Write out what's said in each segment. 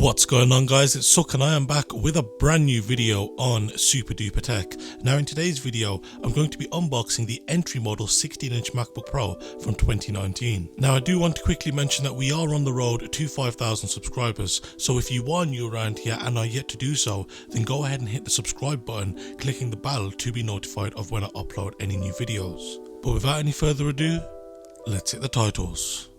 What's going on, guys? It's Suk and I am back with a brand new video on Super Duper Tech. Now in today's video I'm going to be unboxing the entry model 16-inch MacBook Pro from 2019. Now I do want to quickly mention that we are on the road to 5,000 subscribers, so if you are new around here and are yet to do so, then go ahead and hit the subscribe button, clicking the bell to be notified of when I upload any new videos. But without any further ado, let's hit the titles.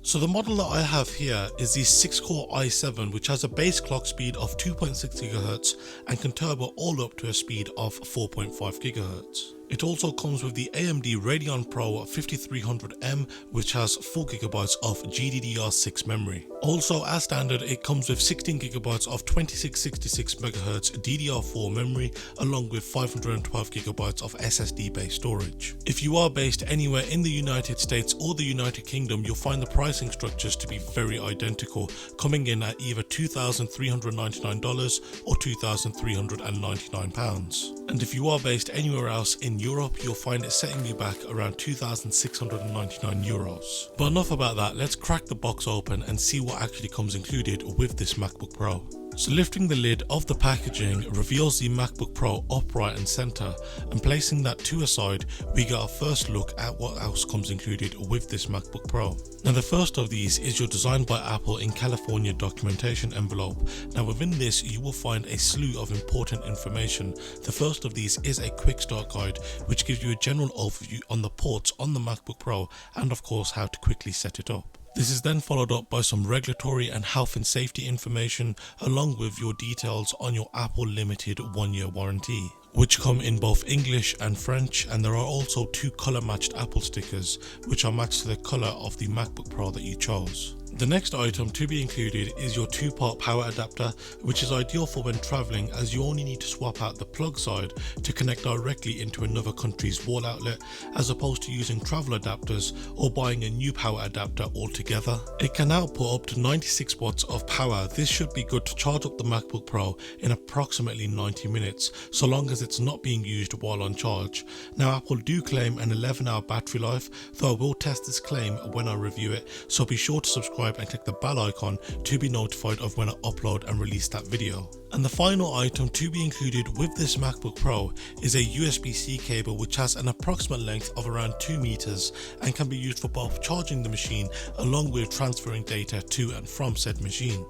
So the model that I have here is the 6-core i7, which has a base clock speed of 2.6 GHz and can turbo all up to a speed of 4.5 GHz. It also comes with the AMD Radeon Pro 5300M, which has 4GB of GDDR6 memory. Also, as standard, it comes with 16GB of 2666MHz DDR4 memory, along with 512GB of SSD-based storage. If you are based anywhere in the United States or the United Kingdom, you'll find the pricing structures to be very identical, coming in at either $2,399 or £2,399. And if you are based anywhere else in Europe, you'll find it setting you back around €2,699. But enough about that, let's crack the box open and see what actually comes included with this MacBook Pro. So lifting the lid of the packaging reveals the MacBook Pro upright and center, and placing that to a side, we get our first look at what else comes included with this MacBook Pro. Now the first of these is your Designed by Apple in California documentation envelope. Now within this you will find a slew of important information. The first of these is a quick start guide, which gives you a general overview on the ports on the MacBook Pro and of course how to quickly set it up. This is then followed up by some regulatory and health and safety information, along with your details on your Apple Limited 1-year warranty, which come in both English and French, and there are also 2 color matched Apple stickers which are matched to the color of the MacBook Pro that you chose. The next item to be included is your 2-part power adapter, which is ideal for when traveling, as you only need to swap out the plug side to connect directly into another country's wall outlet, as opposed to using travel adapters or buying a new power adapter altogether. It can output up to 96 watts of power. This should be good to charge up the MacBook Pro in approximately 90 minutes, so long as it's not being used while on charge. Now Apple do claim an 11-hour battery life, though I will test this claim when I review it, so be sure to subscribe and click the bell icon to be notified of when I upload and release that video. And the final item to be included with this MacBook Pro is a USB-C cable, which has an approximate length of around 2 meters and can be used for both charging the machine along with transferring data to and from said machine.